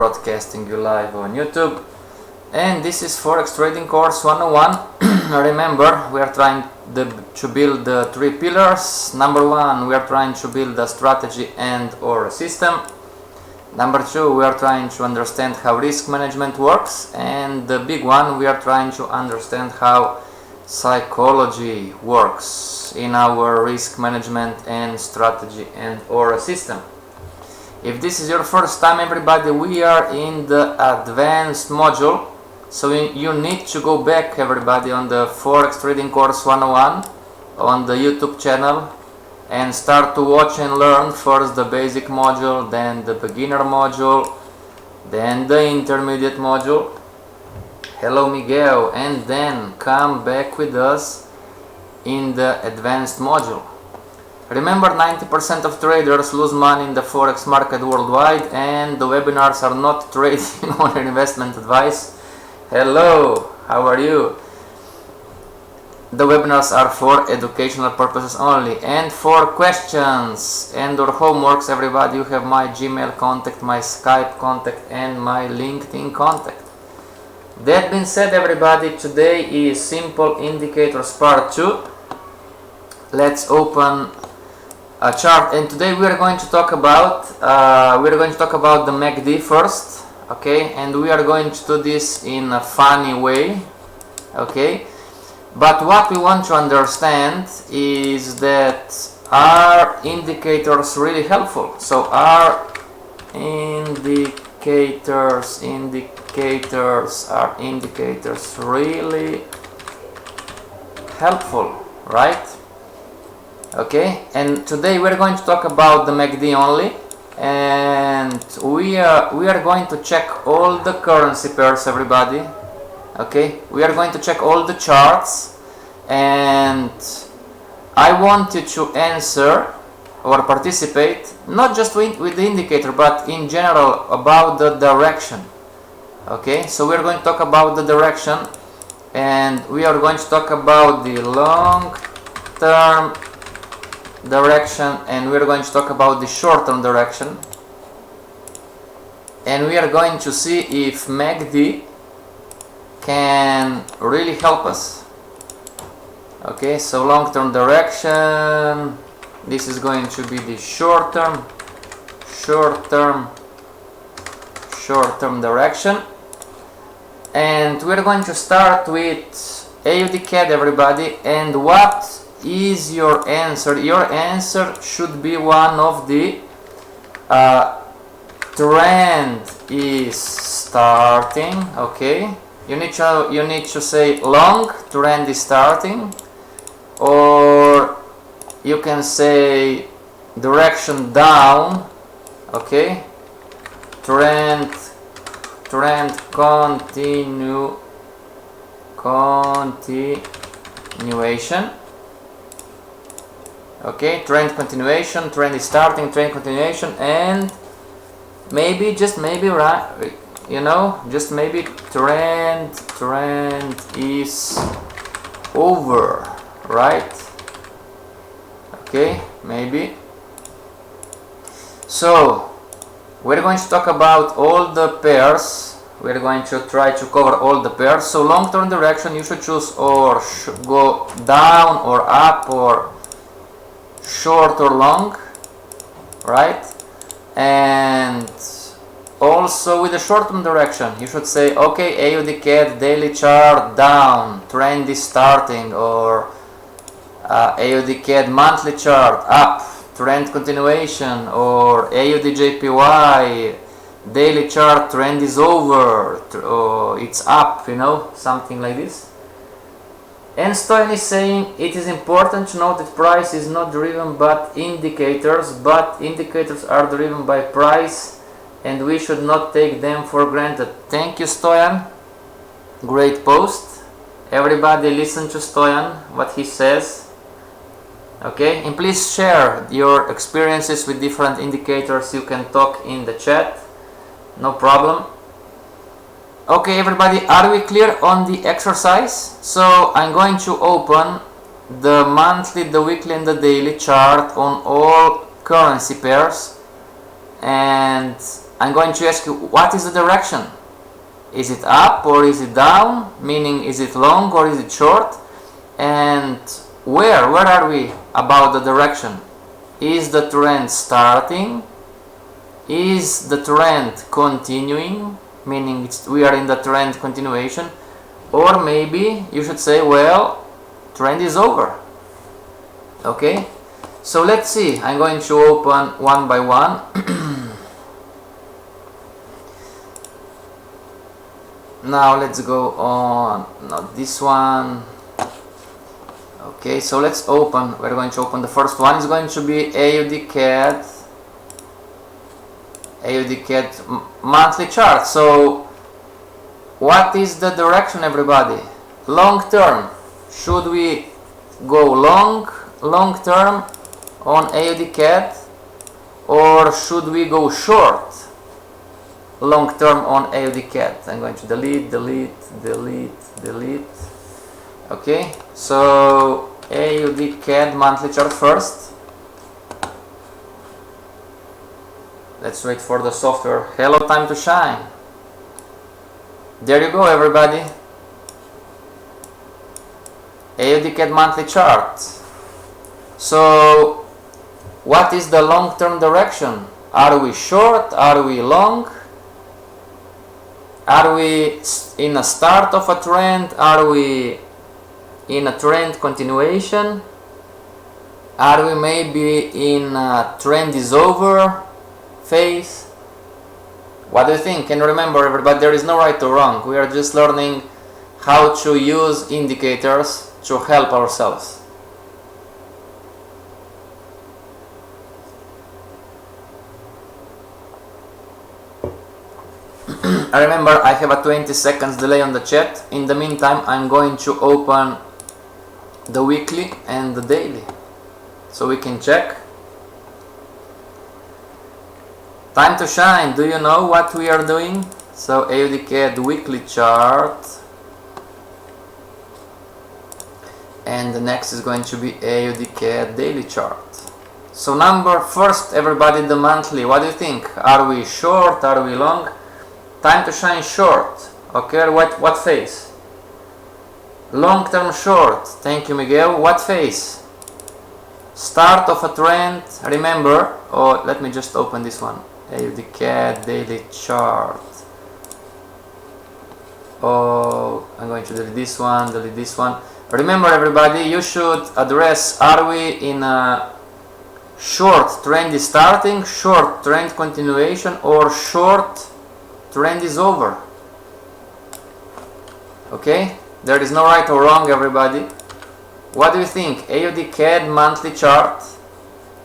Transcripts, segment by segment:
broadcasting you live on YouTube, and this is Forex Trading Course 101. Remember, we are trying to build the three pillars. Number one, we are trying to build a strategy and or a system. Number two, we are trying to understand how risk management works, and the big one, we are trying to understand how psychology works in our risk management and strategy and or a system. If this is your first time, everybody, we are in the advanced module, so you need to go back, everybody, on the Forex Trading Course 101 on the YouTube channel and start to watch and learn first the basic module, then the beginner module, then the intermediate module. Hello Miguel, and then come back with us in the advanced module. Remember, 90% of traders lose money in the Forex market worldwide, and the webinars are not trading or investment advice. Hello, how are you? The webinars are for educational purposes only, and for questions and or homeworks, everybody, you have my Gmail contact, my Skype contact, and my LinkedIn contact. That being said, everybody, today is simple indicators part 2. Let's open a chart, and today we are going to talk about the MACD first, okay, and we are going to do this in a funny way, okay. But what we want to understand is that are indicators really helpful? So are indicators really helpful, right? Okay, and today we're going to talk about the MACD only, and we are going to check all the currency pairs, everybody. Okay, we are going to check all the charts, and I want you to answer or participate not just with the indicator but in general about the direction. Okay, so we are going to talk about the direction, and we are going to talk about the long term direction, and we are going to talk about the short-term direction, and we are going to see if MACD can really help us. Okay, so long-term direction, this is going to be the short-term direction, and we are going to start with AUD/CAD, everybody. And what is your answer? Your answer should be one of the trend is starting. Okay, you need to say long, trend is starting, or you can say direction down. Okay, trend continuation. Okay, trend continuation, trend is starting, trend continuation, and maybe, just maybe, right, just maybe trend is over, right? Okay, maybe. So we're going to talk about all the pairs. We're going to try to cover all the pairs. So long-term direction, you should choose or go down or up, or short or long, right? And also with the short-term direction, you should say, okay, AUD/CAD daily chart down, trend is starting, or AUD/CAD monthly chart up, trend continuation, or AUD/JPY daily chart, trend is over, or it's up, something like this. And Stoyan is saying it is important to note that price is not driven by indicators, but indicators are driven by price, and we should not take them for granted. Thank you, Stoyan. Great post. Everybody listen to Stoyan, what he says. Okay, and please share your experiences with different indicators. You can talk in the chat, no problem. Okay, everybody, are we clear on the exercise? So I'm going to open the monthly, the weekly, and the daily chart on all currency pairs, and I'm going to ask you, what is the direction? Is it up or is it down? Meaning, is it long or is it short? And where are we about the direction? Is the trend starting? Is the trend continuing? Meaning we are in the trend continuation. Or maybe you should say, well, trend is over. Okay, so let's see. I'm going to open one by one. Now let's go on, not this one. Okay, so let's open, we're going to open the first one. Is going to be AUD CAD monthly chart. So what is the direction, everybody? Long term, should we go long term on AUD CAD, or should we go short long term on AUD CAD? I'm going to delete. Okay, so AUD CAD monthly chart first. Let's wait for the software. Hello, time to shine. There you go, everybody. AUD CAD monthly chart. So what is the long-term direction? Are we short? Are we long? Are we in a start of a trend? Are we in a trend continuation? Are we maybe in a trend is over phase? What do you think? And remember, everybody, there is no right or wrong. We are just learning how to use indicators to help ourselves. I remember I have a 20 seconds delay on the chat. In the meantime, I'm going to open the weekly and the daily so we can check. Time to shine. Do you know what we are doing? So AUD CAD weekly chart, and the next is going to be AUD CAD daily chart. So number first, everybody, the monthly. What do you think? Are we short? Are we long? Time to shine short. Okay, what phase? Long term short. Thank you, Miguel. What phase? Start of a trend. Remember, oh, let me just open this one. AUD CAD daily chart. Oh, I'm going to delete this one. Remember, everybody, you should address, are we in a short trend is starting, short trend continuation, or short trend is over? Okay, there is no right or wrong, everybody. What do you think? AUD CAD monthly chart,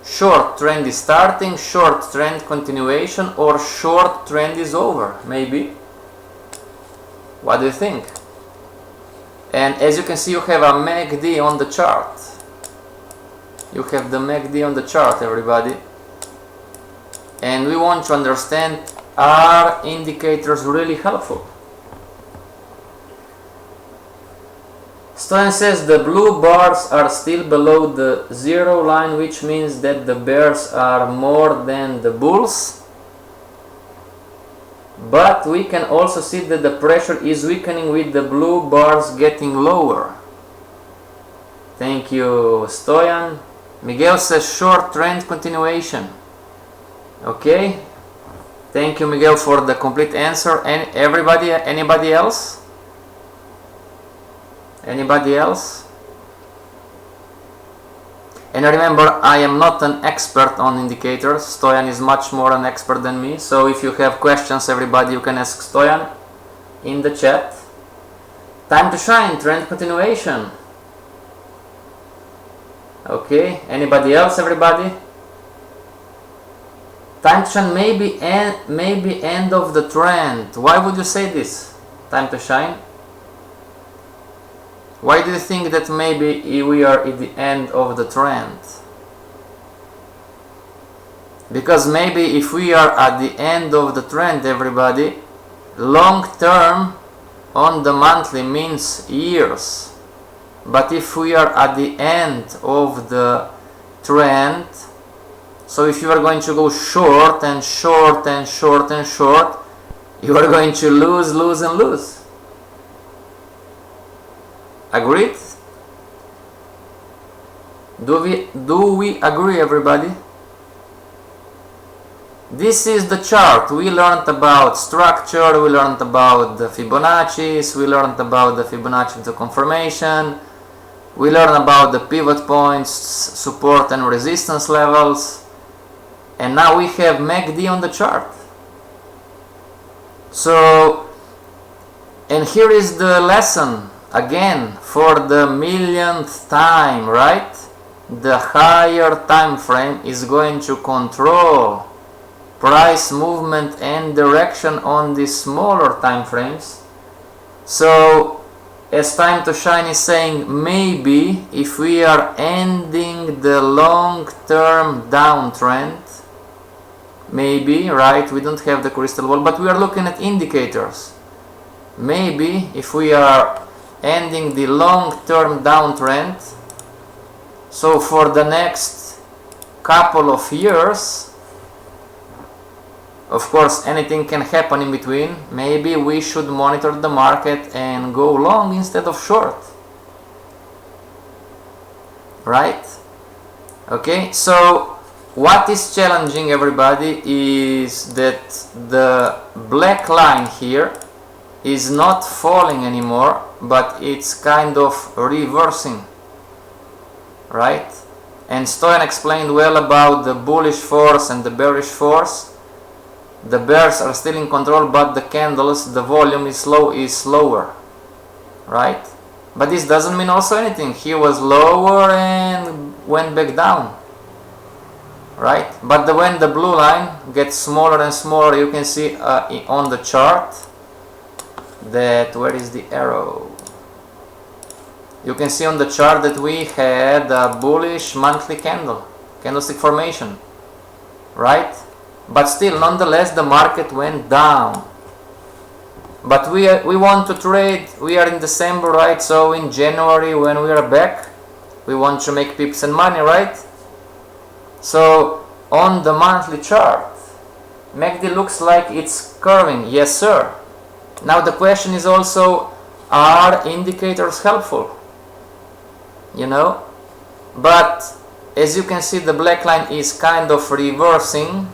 short trend is starting, short trend continuation, or short trend is over? Maybe. What do you think? And as you can see, you have a MACD on the chart. You have the MACD on the chart, everybody. And we want to understand, are indicators really helpful? Stoyan says the blue bars are still below the zero line, which means that the bears are more than the bulls. But we can also see that the pressure is weakening with the blue bars getting lower. Thank you, Stoyan. Miguel says short trend continuation. Okay. Thank you, Miguel, for the complete answer. And everybody, anybody else? Anybody else? And remember, I am not an expert on indicators. Stoyan is much more an expert than me. So if you have questions, everybody, you can ask Stoyan in the chat. Time to shine, trend continuation. Okay, anybody else, everybody? Time to shine, maybe end of the trend. Why would you say this? Time to shine. Why do you think that maybe we are at the end of the trend? Because maybe if we are at the end of the trend, everybody, long term on the monthly means years. But if we are at the end of the trend, So if you are going to go short and short and short and short, you are going to lose, lose and lose. Agreed? Do we agree, everybody? This is the chart. We learned about structure, we learned about the Fibonacci's, we learned about the Fibonacci to confirmation, we learned about the pivot points, support and resistance levels, and now we have MACD on the chart. So, and here is the lesson again for the millionth time, right? The higher time frame is going to control price movement and direction on the smaller time frames. So as time to shine is saying, maybe if we are ending the long-term downtrend, maybe, right, we don't have the crystal ball, but we are looking at indicators. Maybe if we are ending the long-term downtrend, so for the next couple of years, of course anything can happen in between, maybe we should monitor the market and go long instead of short, right? Okay, so what is challenging, everybody, is that the black line here is not falling anymore, but it's kind of reversing, right? And Stoyan explained well about the bullish force and the bearish force. The bears are still in control, but the candles, the volume is slower, right? But this doesn't mean also anything. He was lower and went back down, right? But when the blue line gets smaller and smaller, you can see on the chart that, where is the arrow? You can see on the chart that we had a bullish monthly candlestick formation, right? But still, nonetheless, the market went down. But we want to trade. We are in December, right? So in January, when we are back, we want to make pips and money, right? So on the monthly chart, MACD looks like it's curving. Yes, sir. Now the question is also, are indicators helpful? You know? But as you can see, the black line is kind of reversing,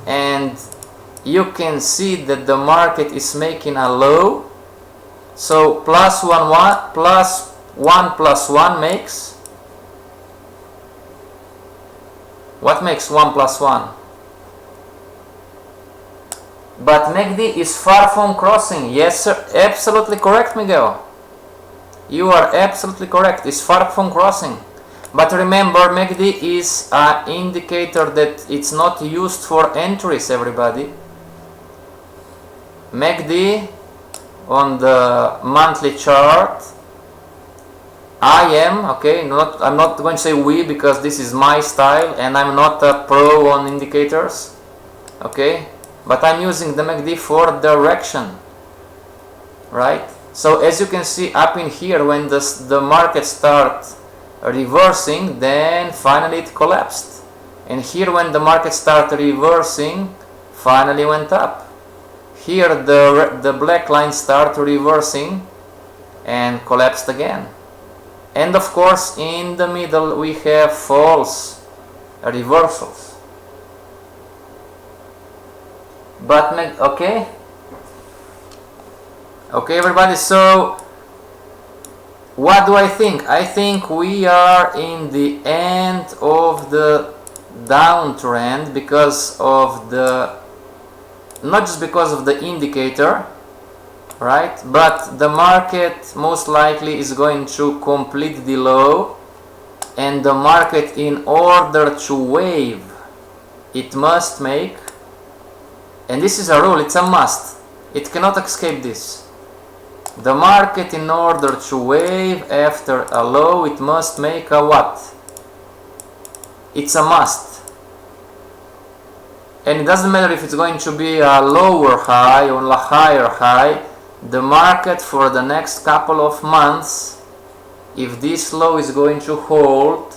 and you can see that the market is making a low. So plus 1 plus 1 makes, what makes 1 plus 1? But MACD is far from crossing. Yes, sir. Absolutely correct, Miguel. You are absolutely correct. It's far from crossing. But remember, MACD is an indicator that it's not used for entries, everybody. MACD on the monthly chart, I'm not going to say we, because this is my style and I'm not a pro on indicators, okay? But I'm using the MACD for direction, right? So as you can see up in here, when the market starts reversing, then finally it collapsed. And here when the market started reversing, finally went up. Here the black line started reversing and collapsed again. And of course in the middle we have false reversals. But okay everybody, so what do I think? I think we are in the end of the downtrend because of not just because of the indicator, right? But the market most likely is going to complete the low, and the market, in order to wave, it must make, and this is a rule, it's a must, it cannot escape this. The market, in order to wave after a low, it must make a what? It's a must. And it doesn't matter if it's going to be a lower high or a higher high. The market for the next couple of months, if this low is going to hold,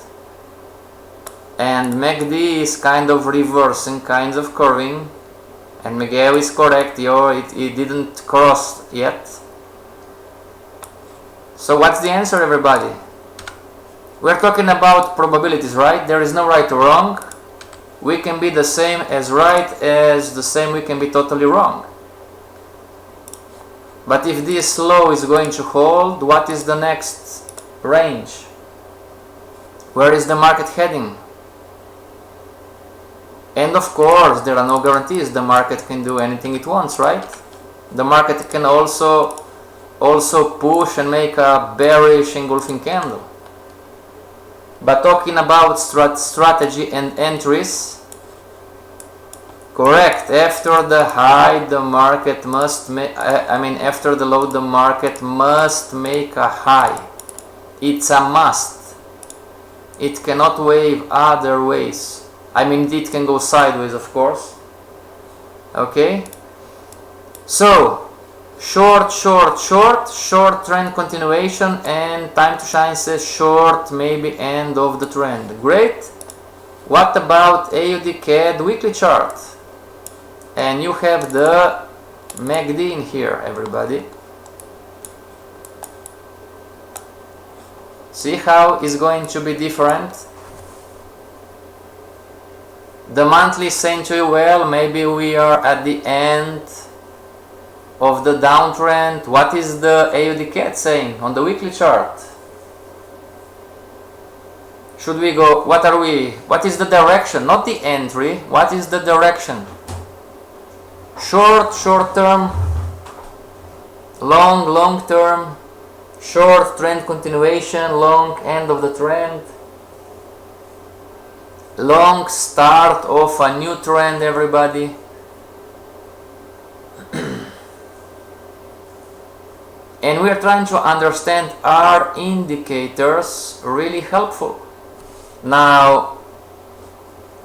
and MACD is kind of reversing, kind of curving, and Miguel is correct, it didn't cross yet. So what's the answer, everybody? We're talking about probabilities, right? There is no right or wrong. We can be the same as right as the same we can be totally wrong. But if this low is going to hold, what is the next range? Where is the market heading? And of course, there are no guarantees. The market can do anything it wants, right? The market can also push and make a bearish engulfing candle. But talking about strategy and entries, correct. After the high, the market must after the low, the market must make a high. It's a must. It cannot wave other ways. It can go sideways, of course. Okay. So short trend continuation, and time to shine says short, maybe end of the trend. Great. What about AUD CAD weekly chart? And you have the MACD in here, everybody. See how it's going to be different? The monthly is saying to you, well, maybe we are at the end of the downtrend. What is the AUD CAD saying on the weekly chart? Should we go? What are we? What is the direction? Not the entry. What is the direction? Short term, long term, short trend continuation, long end of the trend, long start of a new trend, everybody. And we are trying to understand, are indicators really helpful? Now,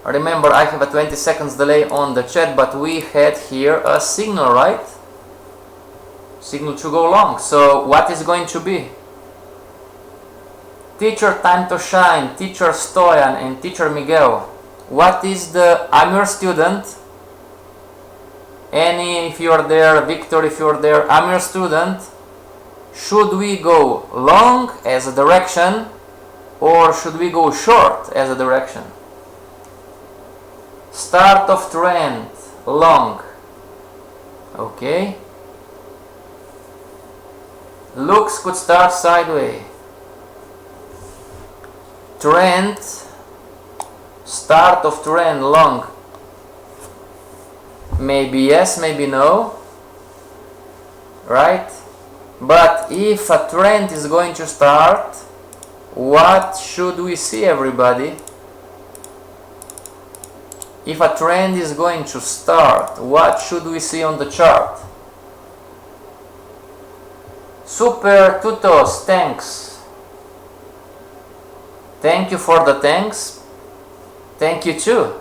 remember, I have a 20 seconds delay on the chat, but we had here a signal, right? Signal to go long. So what is going to be? Teacher Time to Shine, Teacher Stoyan, and Teacher Miguel. What is the... I'm your student. Annie, if you are there, Victor, if you are there, I'm your student. Should we go long as a direction, or should we go short as a direction? Start of trend, long. Okay. Looks could start sideways. Trend, start of trend, long. Maybe yes, maybe no. Right? But if a trend is going to start, what should we see, everybody? If a trend is going to start, what should we see on the chart? Super Tutos, thanks. Thank you for the thanks. Thank you too.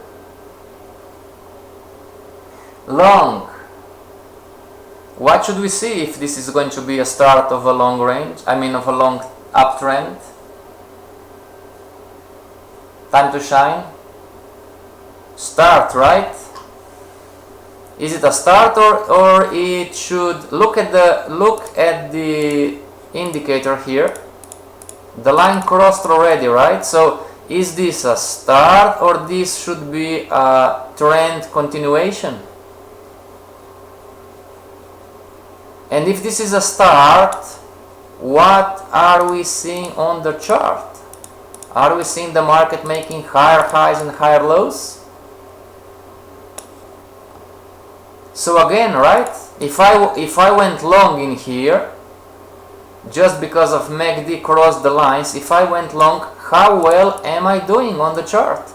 Long. What should we see if this is going to be a start of a long range? Of a long uptrend? Time to shine. Start, right? Is it a start, or it should look at the indicator here? The line crossed already, right? So is this a start, or this should be a trend continuation? And if this is a start, what are we seeing on the chart? Are we seeing the market making higher highs and higher lows? So again, right? If I went long in here, just because of MACD crossed the lines, if I went long, how well am I doing on the chart?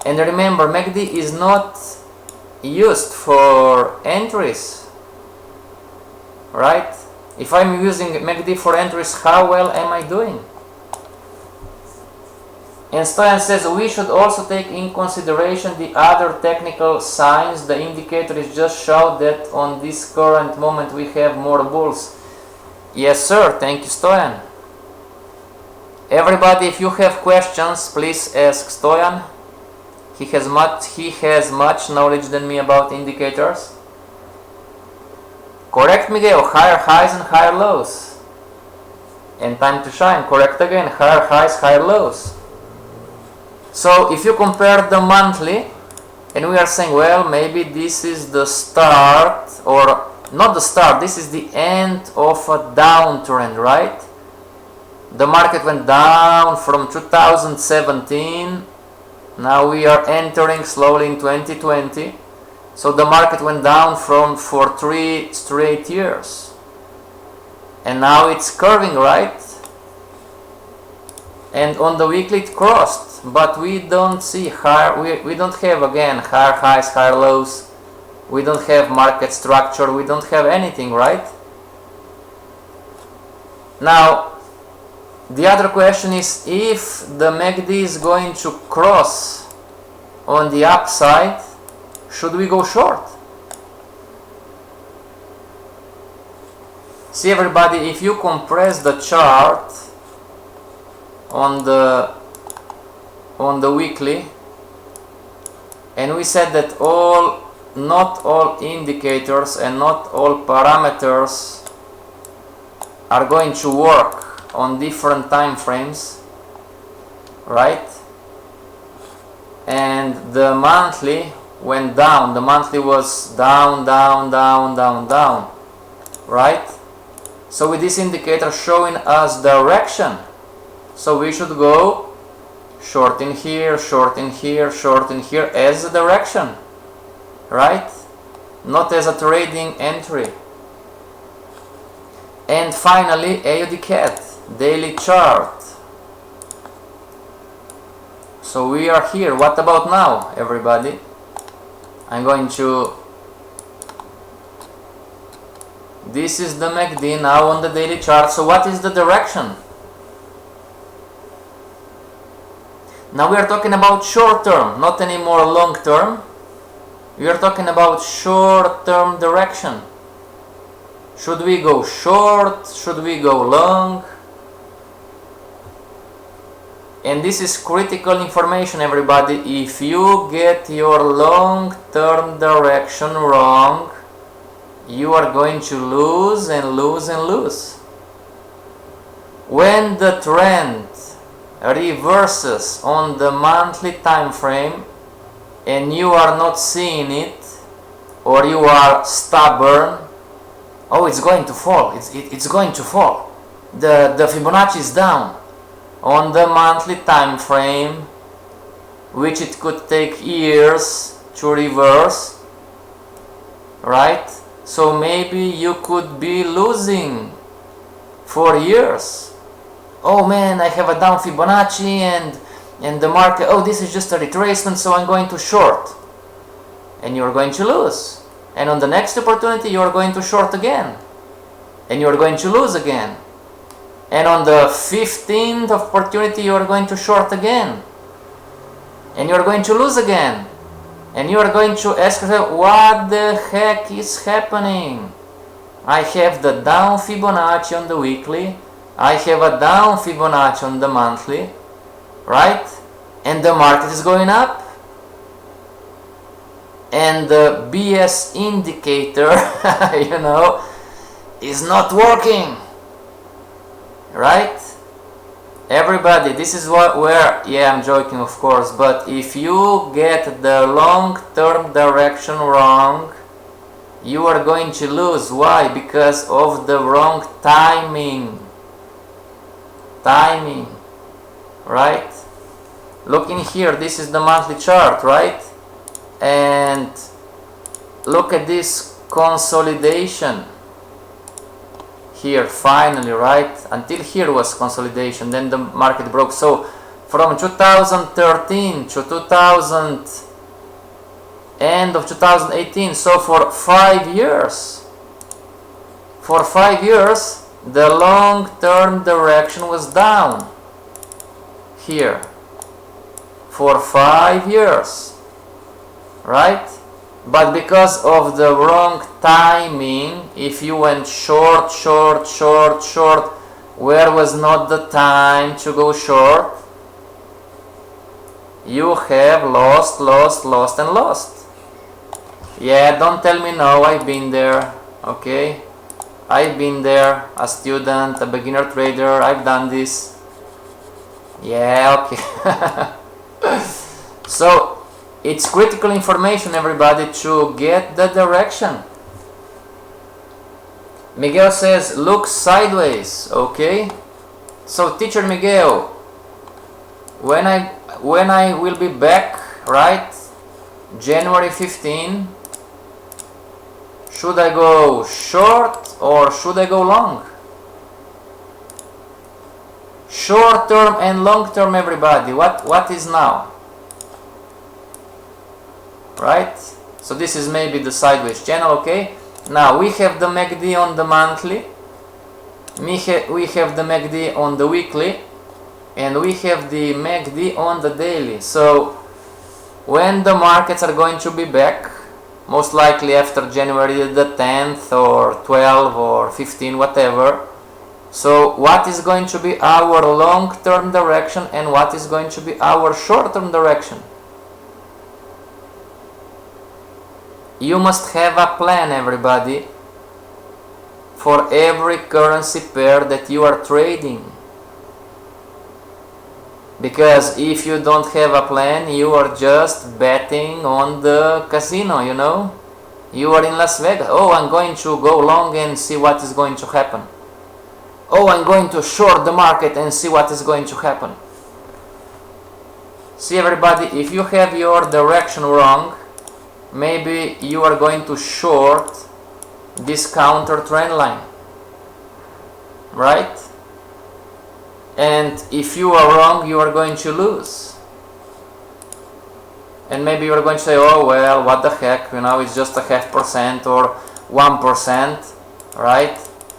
And remember, MACD is not used for entries, right? If I'm using MACD for entries, how well am I doing? And Stoyan says we should also take in consideration the other technical signs. The indicator is just show that on this current moment we have more bulls. Yes, sir. Thank you, Stoyan. Everybody, if you have questions, please ask Stoyan. He has much knowledge than me about indicators. Correct, Miguel. Higher highs and higher lows. And time to shine. Correct again. Higher highs, higher lows. So if you compare the monthly, and we are saying, well, maybe this is the start, or not the start, this is the end of a downtrend, right? The market went down from 2017. Now we are entering slowly in 2020. So the market went down for 3 straight years. And now it's curving, right? And on the weekly it crossed, but we don't see higher, we don't have again higher highs, higher lows. We don't have market structure, we don't have anything, right? Now, the other question is, if the MACD is going to cross on the upside, should we go short? See everybody, if you compress the chart on the weekly, and we said that not all indicators and not all parameters are going to work on different time frames, right? And the monthly went down. The monthly was down, right? So with this indicator showing us direction, so we should go short in here, short in here, short in here as a direction, right? Not as a trading entry. And finally, AUD CAD daily chart. So we are here. What about now, everybody? I'm going to, this is the MACD now on the daily chart. So what is the direction? Now we are talking about short term, not anymore long term. We are talking about short term direction. Should we go short? Should we go long? And this is critical information, everybody. If you get your long-term direction wrong, you are going to lose and lose and lose. When the trend reverses on the monthly time frame and you are not seeing it, or you are stubborn, oh, it's going to fall, it's going to fall. The Fibonacci is down. On the monthly time frame, which it could take years to reverse, right? So maybe you could be losing for years. Oh man, I have a down Fibonacci and the market, oh, this is just a retracement, so I'm going to short. And you're going to lose. And on the next opportunity, you're going to short again. And you're going to lose again. And on the 15th opportunity, you are going to short again. And you are going to lose again. And you are going to ask yourself, what the heck is happening? I have the down Fibonacci on the weekly. I have a down Fibonacci on the monthly. Right? And the market is going up. And the BS indicator, you know, is not working. Right? Everybody, this is where, yeah, I'm joking of course, but if you get the long-term direction wrong, you are going to lose. Why? Because of the wrong timing. Right? Look in here, this is the monthly chart, right? And look at this consolidation. Here finally, right? Until here was consolidation, then the market broke. So from 2013 to end of 2018, so for 5 years, the long-term direction was down here for 5 years, right? But because of the wrong timing, if you went short, where was not the time to go short, you have lost, and lost. Yeah, don't tell me no, I've been there, okay? I've been there, a student, a beginner trader, I've done this. Yeah, okay. So, it's critical information, everybody, to get the direction. Miguel says, look sideways, okay? So, teacher Miguel, when I will be back, right? January 15, should I go short or should I go long? Short term and long term, everybody. What is now? Right? So this is maybe the sideways channel, okay? Now we have the MACD on the monthly. We have the MACD on the weekly. And we have the MACD on the daily. So when the markets are going to be back, most likely after January the 10th or 12 or 15, whatever. So what is going to be our long-term direction and what is going to be our short-term direction? You must have a plan, everybody, for every currency pair that you are trading. Because if you don't have a plan, you are just betting on the casino, you know? You are in Las Vegas. Oh, I'm going to go long and see what is going to happen. Oh, I'm going to short the market and see what is going to happen. See, everybody, if you have your direction wrong, maybe you are going to short this counter trend line. Right? And if you are wrong, you are going to lose. And maybe you are going to say, oh well, what the heck, you know, it's just a 0.5% or 1%, right?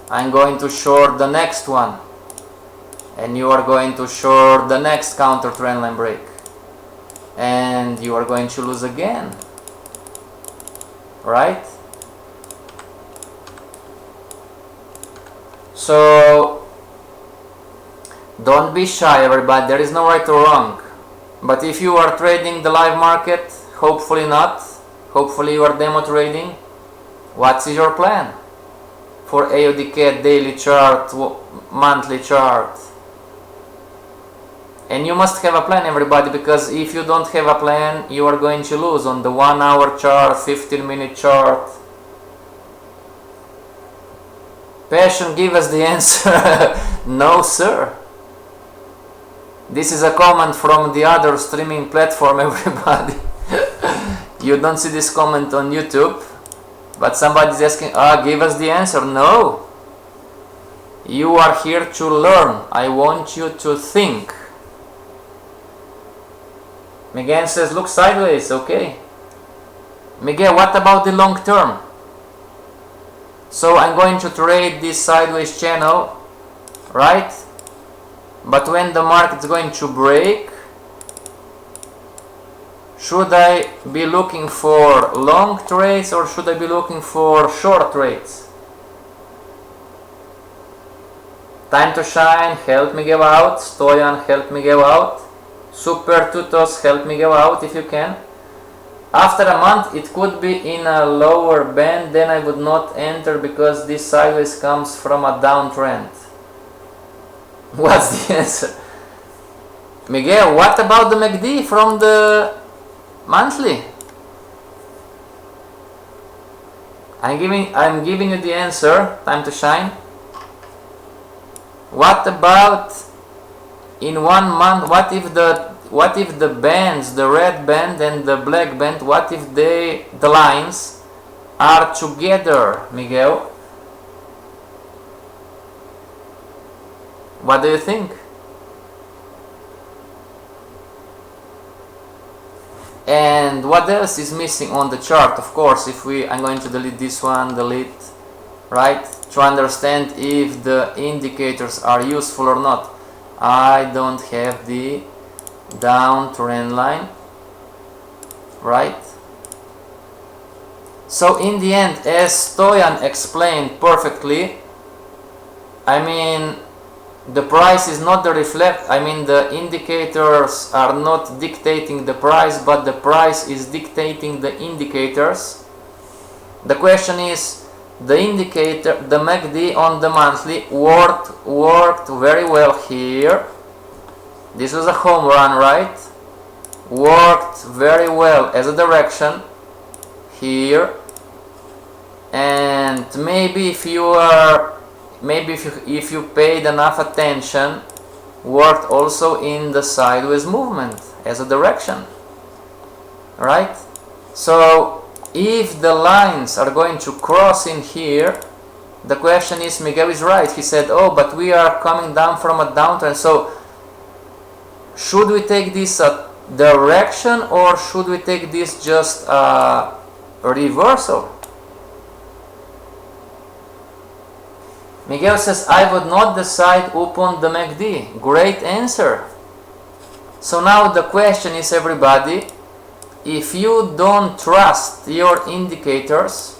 I'm going to short the next one. And you are going to short the next counter trend line break. And you are going to lose again. Right? So don't be shy, everybody. There is no right or wrong. But if you are trading the live market, hopefully not. Hopefully you are demo trading. What is your plan for AUD daily chart, monthly chart? And you must have a plan, everybody, because if you don't have a plan, you are going to lose on the 1 hour chart, 15-minute chart. Passion, give us the answer. No, sir. This is a comment from the other streaming platform, everybody. You don't see this comment on YouTube, but somebody is asking, give us the answer. No. You are here to learn. I want you to think. Miguel says, look sideways, okay. Miguel, what about the long term? So I'm going to trade this sideways channel, right? But when the market is going to break, should I be looking for long trades or should I be looking for short trades? Time to shine, help me give out. Stoyan, help me give out. Super Tutos, help me give out if you can. After a month, it could be in a lower band, then I would not enter because this sideways comes from a downtrend. What's the answer? Miguel, what about the MACD from the monthly? I'm giving you the answer. Time to shine. What about in 1 month? What if the bands, the red band and the black band, what if the lines are together, Miguel? What do you think? And what else is missing on the chart? Of course, I'm going to delete this one, delete, right? To understand if the indicators are useful or not. I don't have the downtrend line, right? So in the end, as Stoyan explained perfectly, I mean, the price is not the the indicators are not dictating the price, but the price is dictating the indicators. The question is, the indicator, the MACD on the monthly worked very well here. This was a home run, right? Worked very well as a direction here. And maybe if you paid enough attention, worked also in the sideways movement as a direction, right? So if the lines are going to cross in here, the question is, Miguel is right. He said, oh, but we are coming down from a downtrend. So should we take this a direction, or should we take this just a reversal? Miguel says, I would not decide upon the MACD. Great answer. So now the question is, everybody, if you don't trust your indicators,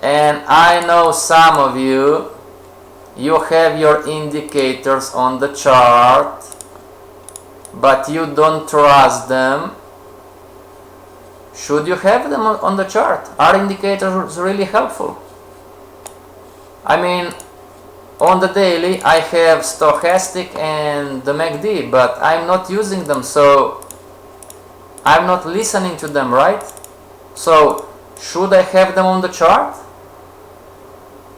and I know some of you, you have your indicators on the chart, but you don't trust them, should you have them on the chart? Are indicators really helpful? I mean, on the daily I have Stohastic and the MACD, but I'm not using them, so I'm not listening to them, right? So should I have them on the chart?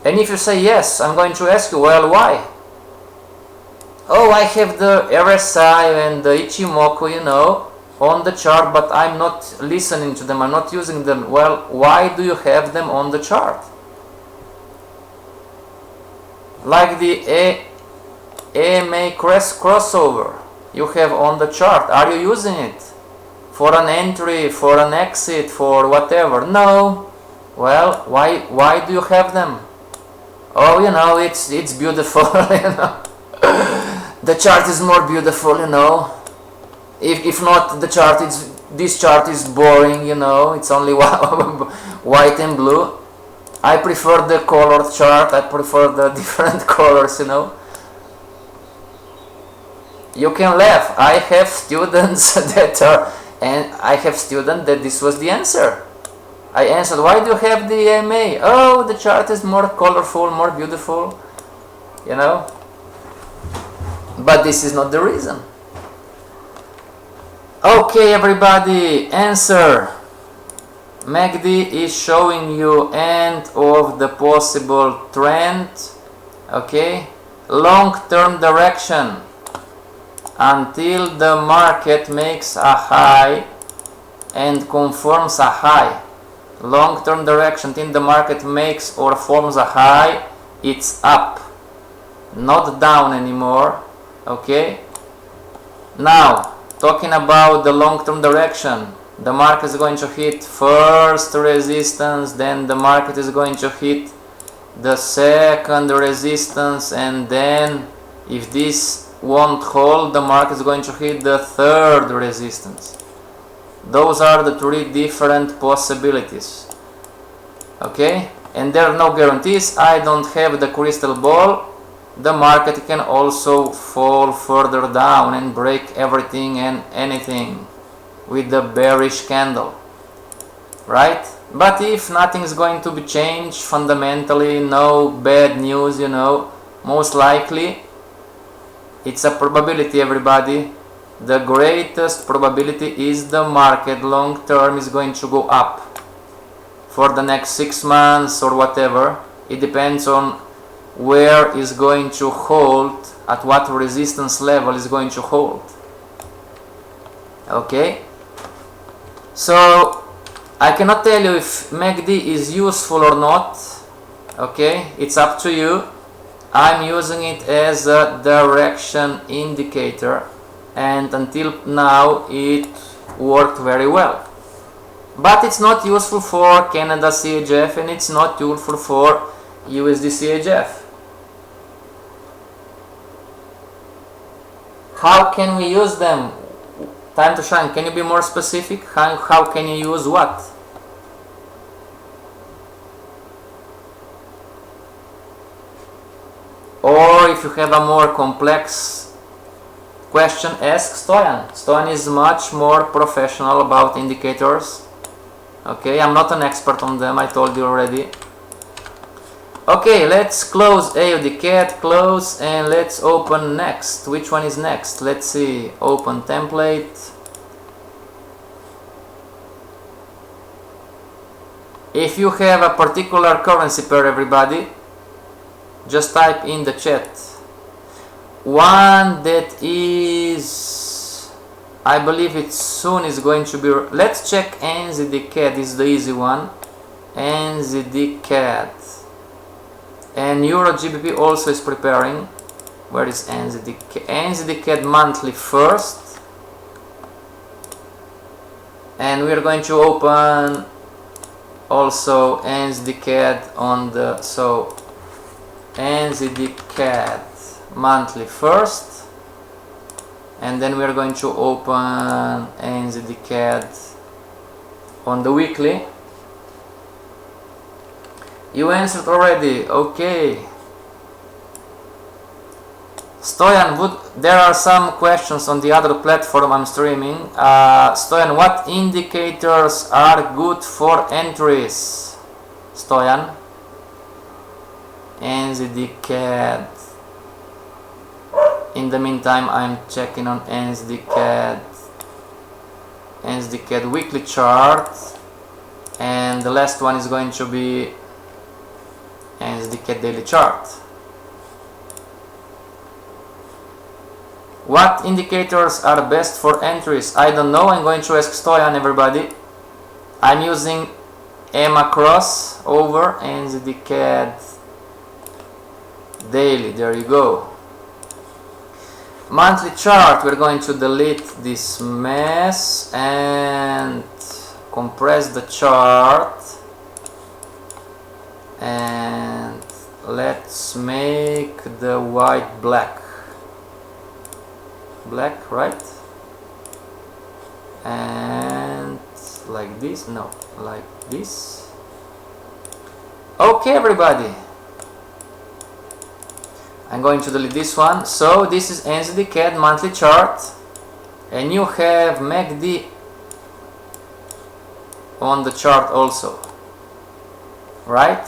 And if you say yes, I'm going to ask you, well, why? Oh, I have the RSI and the Ichimoku, on the chart, but I'm not listening to them, I'm not using them. Well, why do you have them on the chart? Like the AMA crossover you have on the chart. Are you using it for an entry, for an exit, for whatever? No. Well, why do you have them? Oh, it's beautiful. The chart is more beautiful, If not, this chart is boring, It's only white and blue. I prefer the colored chart. I prefer the different colors, You can laugh. I have students that this was the answer. I answered, why do you have the EMA? Oh, the chart is more colorful, more beautiful, But this is not the reason. Okay, everybody, answer. MACD is showing you end of the possible trend, okay? Long-term direction until the market makes a high and confirms a high. Long-term direction until the market makes or forms a high, it's up, not down anymore, okay? Now, talking about the long-term direction, the market is going to hit first resistance, then the market is going to hit the second resistance, and then if this won't hold, the market is going to hit the third resistance. Those are the three different possibilities, okay? And there are no guarantees. I don't have the crystal ball. The market can also fall further down and break everything and anything with the bearish candle, right? But if nothing is going to be changed fundamentally, no bad news, most likely it's a probability, everybody. The greatest probability is the market long term is going to go up for the next 6 months or whatever. It depends on where is going to hold, at what resistance level is going to hold, okay? So I cannot tell you if MACD is useful or not, okay? It's up to you. I'm using it as a direction indicator, and until now it worked very well. But it's not useful for Canada CHF, and it's not useful for USD CHF. How can we use them? Time to shine. Can you be more specific? How can you use what? Or if you have a more complex question, ask Stoyan. Stoyan is much more professional about indicators. Okay, I'm not an expert on them, I told you already. Okay, let's close AUD CAD, close, and let's open next. Which one is next? Let's see, open template. If you have a particular currency pair, everybody, just type in the chat. One that is, I believe it soon is going to be, let's check NZD CAD, is the easy one. NZD CAD. And Euro GBP also is preparing. Where is NZD CAD? NZD CAD monthly first. And we are going to open also NZD CAD on the, so NZD CAD monthly first. And then we are going to open NZD CAD on the weekly. You answered already, okay. Stoyan, there are some questions on the other platform I'm streaming. Stoyan, what indicators are good for entries? Stoyan. NZD CAD. In the meantime, I'm checking on NZD CAD. NZD CAD weekly chart. And the last one is going to be NZD CAD daily chart. What indicators are best for entries? I don't know. I'm going to ask Stoyan, everybody. I'm using EMA cross over NZD CAD daily. There you go. Monthly chart. We're going to delete this mess and compress the chart. And let's make the white black. Black, right? And like this, no, like this. Okay, everybody, I'm going to delete this one. So this is NZD CAD monthly chart, and you have MACD on the chart also, right?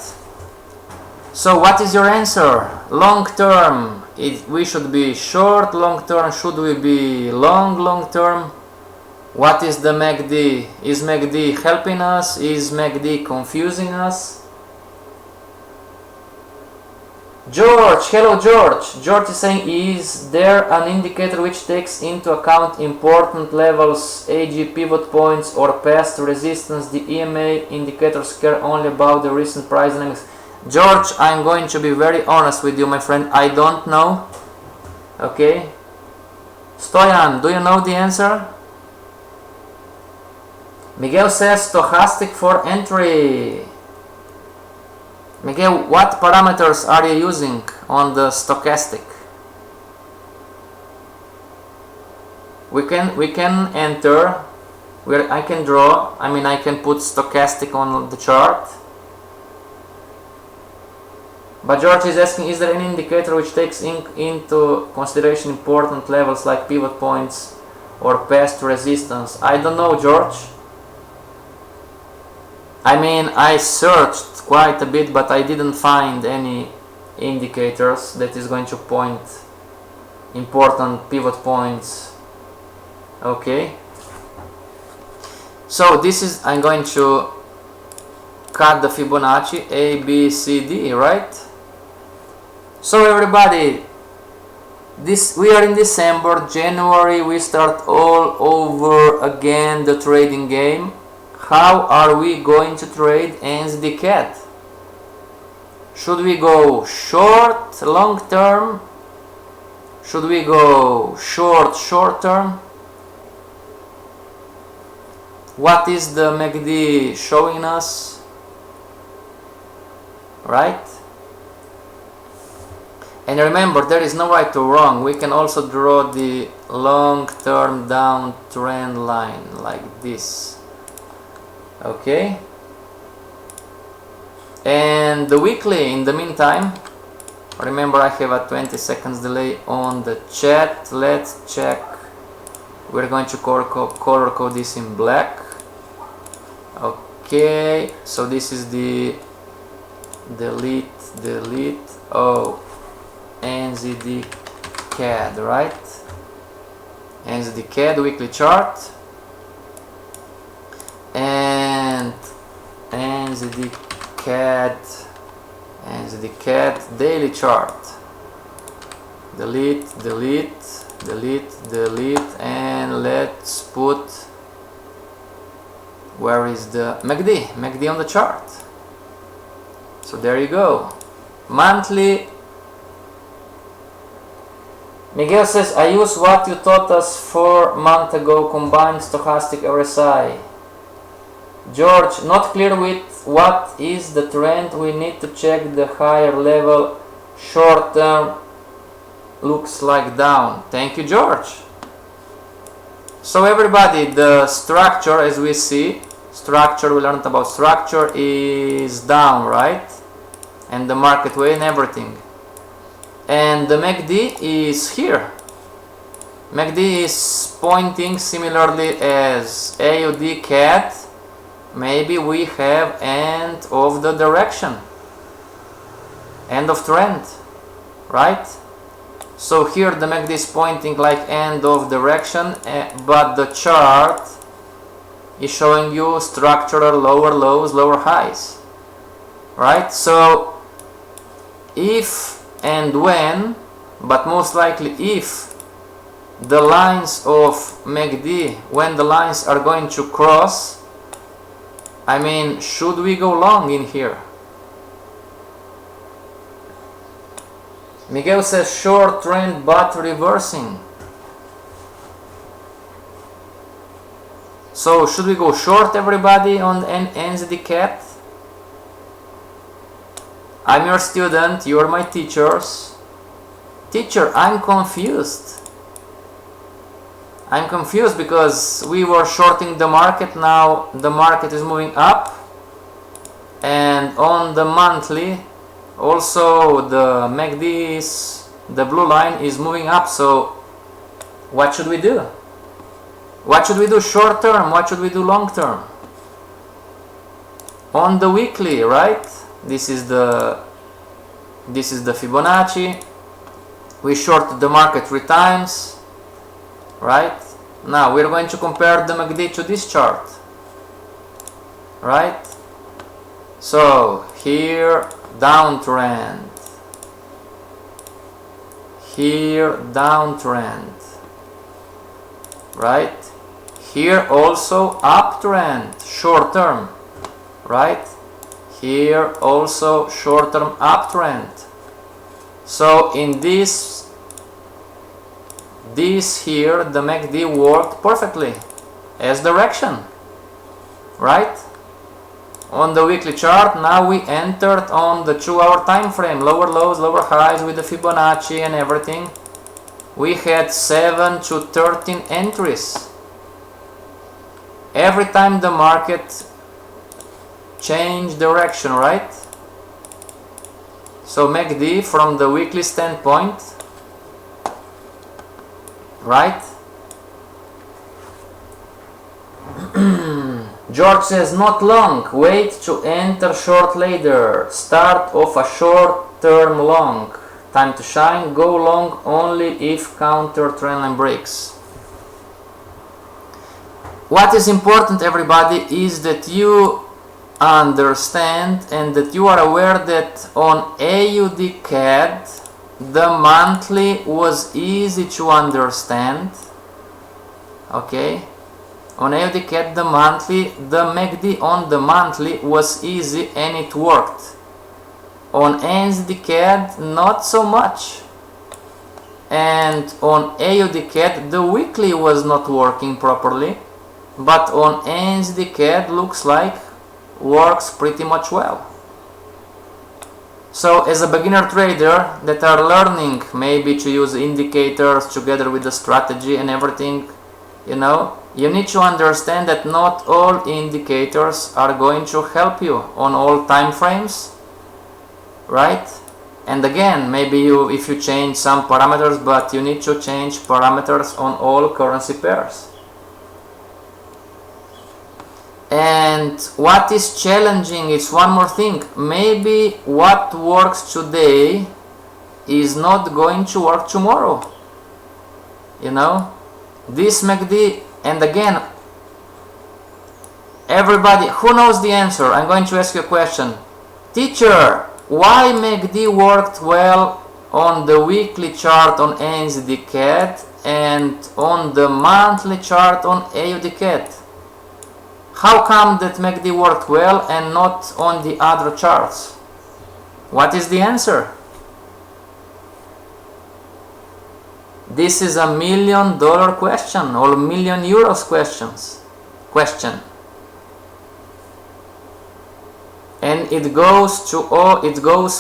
So what is your answer? Long term, we should be short. Long term, should we be long term? What is the MACD? Is MACD helping us? Is MACD confusing us? George, hello George. George is saying, is there an indicator which takes into account important levels, e.g. pivot points or past resistance? The EMA indicators care only about the recent price dynamics. George, I'm going to be very honest with you, my friend. I don't know. Okay. Stoyan, do you know the answer? Miguel says stochastic for entry. Miguel, what parameters are you using on the stochastic? We can enter where I can draw. I mean, I can put stochastic on the chart. But George is asking, is there any indicator which takes into consideration important levels like pivot points or past resistance? I don't know, George. I mean, I searched quite a bit, but I didn't find any indicators that is going to point important pivot points. Okay. So this is, I'm going to cut the Fibonacci, A, B, C, D, right? So everybody, we are in December. January we start all over again the trading game. How are we going to trade NZD CAD? Should we go short, long term? Should we go short, short term? What is the MACD showing us? Right? And remember, there is no right or wrong. We can also draw the long-term downtrend line like this. Okay? And the weekly, in the meantime, Remember, I have a 20 seconds delay on the chat. Let's check. We're going to color code this in black. Okay, so this is the delete. Oh, NZD CAD, right? NZD CAD weekly chart and NZD CAD daily chart. Delete, and let's put, where is the MACD on the chart. So there you go. Monthly. Miguel says, I use what you taught us 4 months ago, combined stochastic RSI. George, not clear with what is the trend. We need to check the higher level. Short term looks like down. Thank you, George. So everybody, the structure, as we see, structure, we learned about structure, is down, right? And the market way and everything. And the MACD is here. MACD is pointing similarly as AUD CAD. Maybe we have end of the direction, end of trend, right? So here the MACD is pointing like end of direction, but the chart is showing you structural lower lows, lower highs, right? So if and when, but most likely if the lines of MACD, when the lines are going to cross, I mean, should we go long in here? Miguel says short trend but reversing. So should we go short, everybody, on NZD CAD? I'm your student, you are my teachers. Teacher, I'm confused. I'm confused because we were shorting the market, now the market is moving up, and on the monthly also the MACD is, the blue line is moving up. So what should we do? What should we do short term? What should we do long term? On the weekly, right? This is the Fibonacci. We shorted the market 3 times. Right? Now we're going to compare the MACD to this chart, right? So here downtrend, here downtrend, right? Here also uptrend, short term, right? Here also short term uptrend. So in this here, the MACD worked perfectly as direction, right? On the weekly chart, now we entered on the 2-hour time frame, lower lows, lower highs with the Fibonacci and everything. We had 7 to 13 entries. Every time the market changed direction, right? So MACD from the weekly standpoint, right? George says not long, wait to enter short later, start of a short term long, time to shine, go long only if counter trendline breaks. What is important, everybody, is that you understand and that you are aware that on AUD CAD the monthly was easy to understand, okay? On AUD CAD the monthly, the MACD on the monthly was easy and it worked. On NZD CAD not so much, and on AUD CAD the weekly was not working properly, but on NZD CAD looks like works pretty much well. So as a beginner trader that are learning maybe to use indicators together with the strategy and everything, you know, you need to understand that not all indicators are going to help you on all time frames, right? And again, maybe if you change some parameters, but you need to change parameters on all currency pairs. And what is challenging is one more thing. Maybe what works today is not going to work tomorrow. You know, this MACD, and again, everybody who knows the answer, I'm going to ask you a question. Teacher, why MACD worked well on the weekly chart on ANZ and on the monthly chart on AUD? How come that MACD worked well and not on the other charts? What is the answer? This is $1 million question or €1 million question. And it goes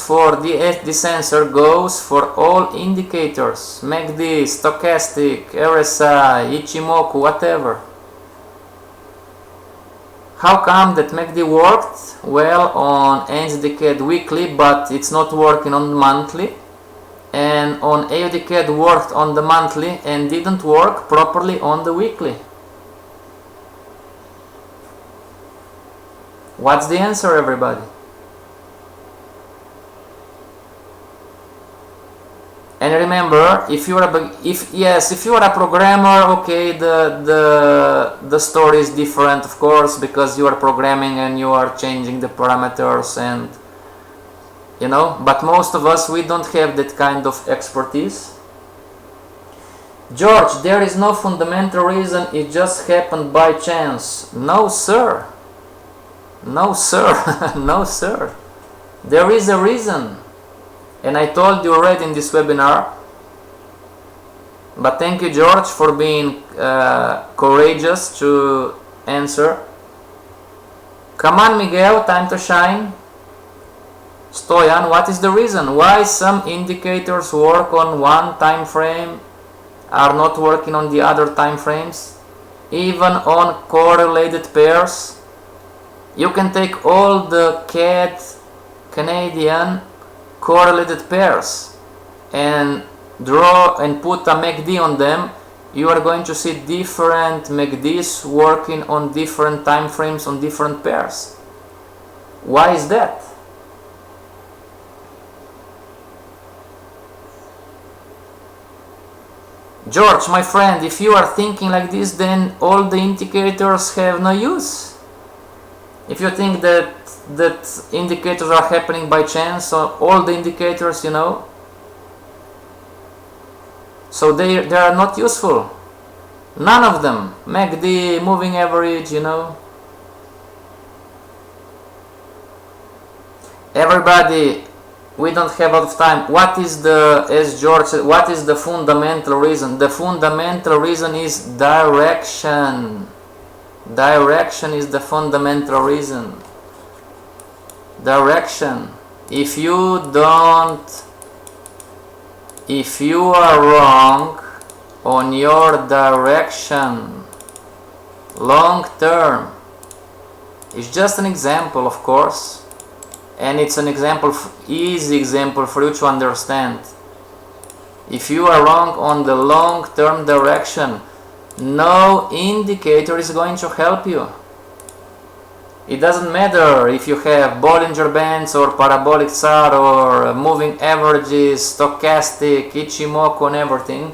for this answer goes for all indicators, MACD, Stochastic, RSI, Ichimoku, whatever. How come that MACD worked well on ANZ weekly, but it's not working on monthly, and on AUD worked on the monthly and didn't work properly on the weekly? What's the answer, everybody? And remember, if you are a programmer, okay, the story is different, of course, because you are programming and you are changing the parameters, and you know. But most of us, we don't have that kind of expertise. George, there is no fundamental reason. It just happened by chance. No, sir. No, sir. No, sir. There is a reason. And I told you already in this webinar. But thank you, George, for being courageous to answer. Come on, Miguel, time to shine. Stoyan, what is the reason why some indicators work on one time frame are not working on the other time frames? Even on correlated pairs? You can take all the Canadian correlated pairs and draw and put a MACD on them. You are going to see different MACDs working on different time frames on different pairs. Why is that? George, my friend, if you are thinking like this, then all the indicators have no use. If you think that indicators are happening by chance, so all the indicators, you know, so they are not useful. None of them. MACD, moving average, you know. Everybody, we don't have a lot of time. What is as George said, what is the fundamental reason? The fundamental reason is direction. Direction is the fundamental reason. Direction. If you are wrong on your direction long term, it's just an example, of course, and it's an example, easy example for you to understand. If you are wrong on the long term direction, no indicator is going to help you. It doesn't matter if you have Bollinger Bands or parabolic chart or moving averages, stochastic, Ichimoku and everything.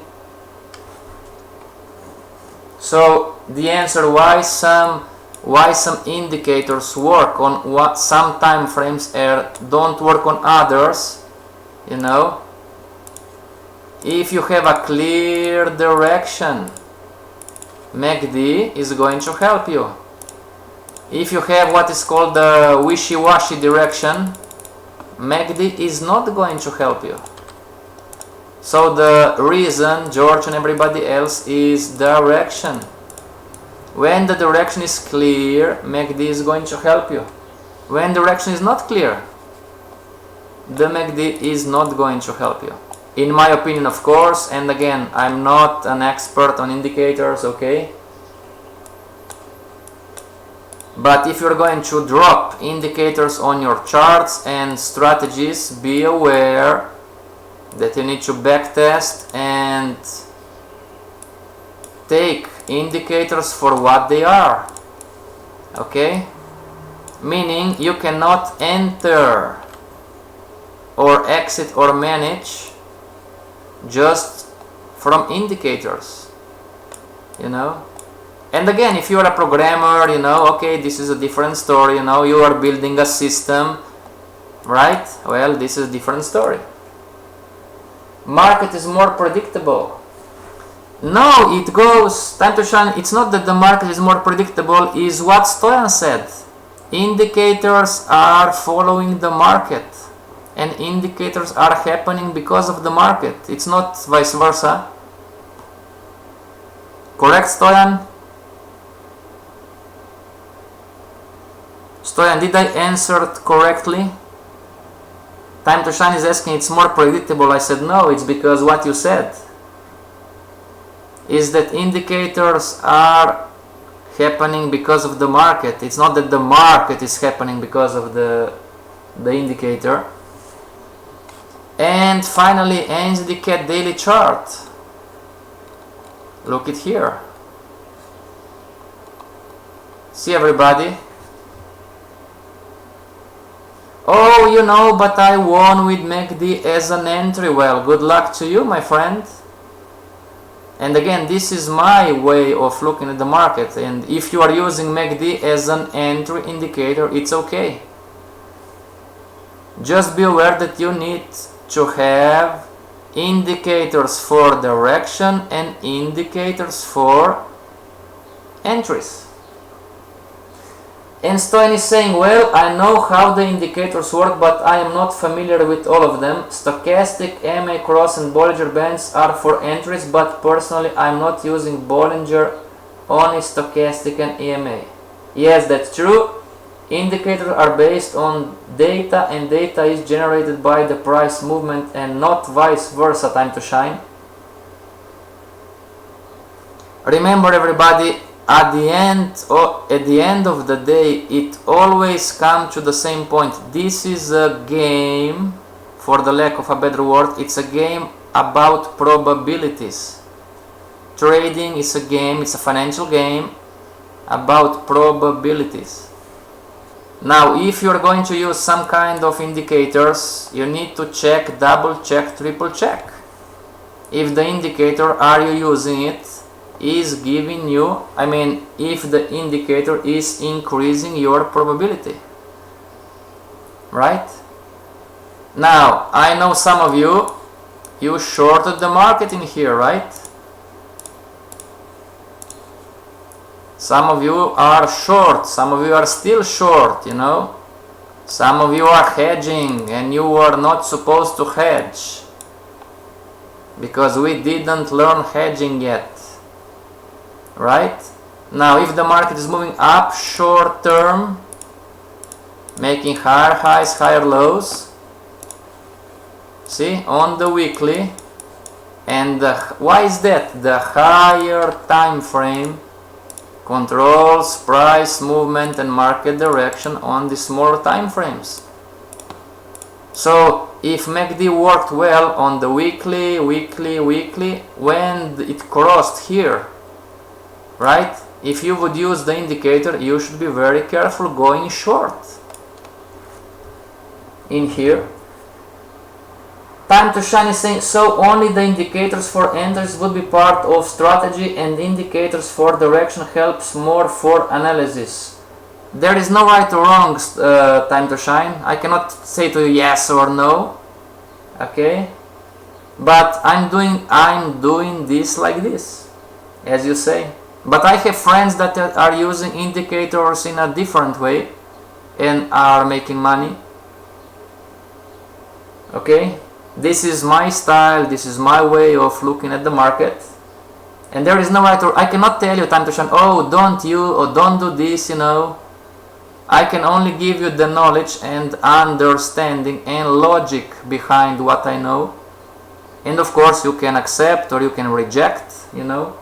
So the answer why some indicators work on what some time frames don't work on others, you know, if you have a clear direction, MACD is going to help you. If you have what is called the wishy-washy direction, MACD is not going to help you. So the reason, George and everybody else, is direction. When the direction is clear, MACD is going to help you. When direction is not clear, the MACD is not going to help you. In my opinion, of course, and again, I'm not an expert on indicators, okay? But if you're going to drop indicators on your charts and strategies, be aware that you need to backtest and take indicators for what they are. Okay? Meaning you cannot enter or exit or manage just from indicators, you know. And again, if you are a programmer, you know, okay, this is a different story, you know, you are building a system, right? Well, this is a different story. Market is more predictable. No, it goes, time to shine, it's not that the market is more predictable, is what Stoyan said. Indicators are following the market, and indicators are happening because of the market. It's not vice versa. Correct, Stoyan? Stoyan, did I answer it correctly? Time to shine is asking, it's more predictable. I said no, it's because what you said is that indicators are happening because of the market. It's not that the market is happening because of the indicator. And finally, NZD daily chart. Look it here. See everybody? Oh, you know, but I won with MACD as an entry. Well, good luck to you, my friend. And again, this is my way of looking at the market. And if you are using MACD as an entry indicator, it's okay. Just be aware that you need to have indicators for direction and indicators for entries. And Stoyan is saying, well, I know how the indicators work, but I am not familiar with all of them. Stochastic, MA cross and Bollinger Bands are for entries, but personally I am not using Bollinger, only Stochastic and EMA. Yes, that's true. Indicators are based on data, and data is generated by the price movement and not vice versa, time to shine. Remember everybody, at the end of the day, it always comes to the same point. This is a game, for the lack of a better word, it's a game about probabilities. Trading is a game, it's a financial game about probabilities. Now, if you're going to use some kind of indicators, you need to check, double check, triple check. If the indicator, are you using it, is giving you, if the indicator is increasing your probability, right? Now, I know some of you shorted the market in here, right? Some of you are short, some of you are still short, you know. Some of you are hedging and you are not supposed to hedge, because we didn't learn hedging yet. Right? Now, if the market is moving up short term, making higher highs, higher lows, see, on the weekly, and why is that? The higher time frame controls price movement and market direction on the smaller time frames. So, if MACD worked well on the weekly, when it crossed here, right? If you would use the indicator, you should be very careful going short in here. Time to shine is saying, so only the indicators for entries would be part of strategy and indicators for direction helps more for analysis. There is no right or wrong, time to shine. I cannot say to you yes or no, okay? But I'm doing this like this, as you say. But I have friends that are using indicators in a different way and are making money. Okay? This is my style, this is my way of looking at the market. And there is no right or I cannot tell you, time to shine, oh, don't do this, you know. I can only give you the knowledge and understanding and logic behind what I know. And of course you can accept or you can reject, you know.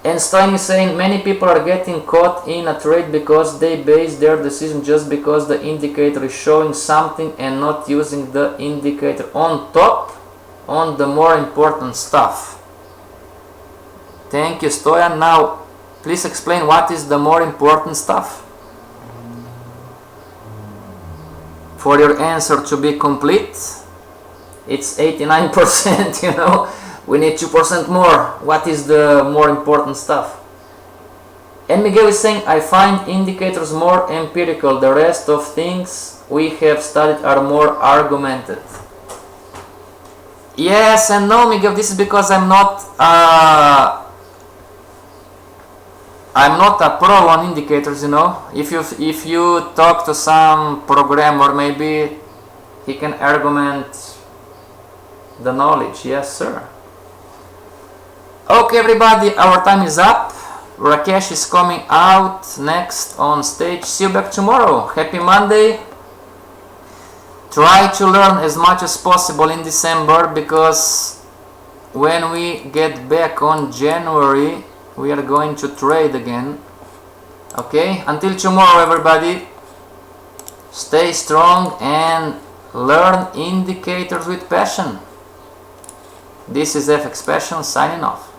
And Stein is saying many people are getting caught in a trade because they base their decision just because the indicator is showing something and not using the indicator on top on the more important stuff. Thank you, Stoyan. Now please explain what is the more important stuff. For your answer to be complete, it's 89%, you know. We need 2% more. What is the more important stuff? And Miguel is saying, I find indicators more empirical. The rest of things we have studied are more argumented. Yes and no, Miguel. This is because I'm not a pro on indicators, you know. If you talk to some programmer, maybe he can argument the knowledge. Yes, sir. Okay, everybody, our time is up. Rakesh is coming out next on stage. See you back tomorrow. Happy Monday. Try to learn as much as possible in December, because when we get back on January, we are going to trade again. Okay, until tomorrow, everybody, stay strong and learn indicators with passion. This is FXPassion signing off.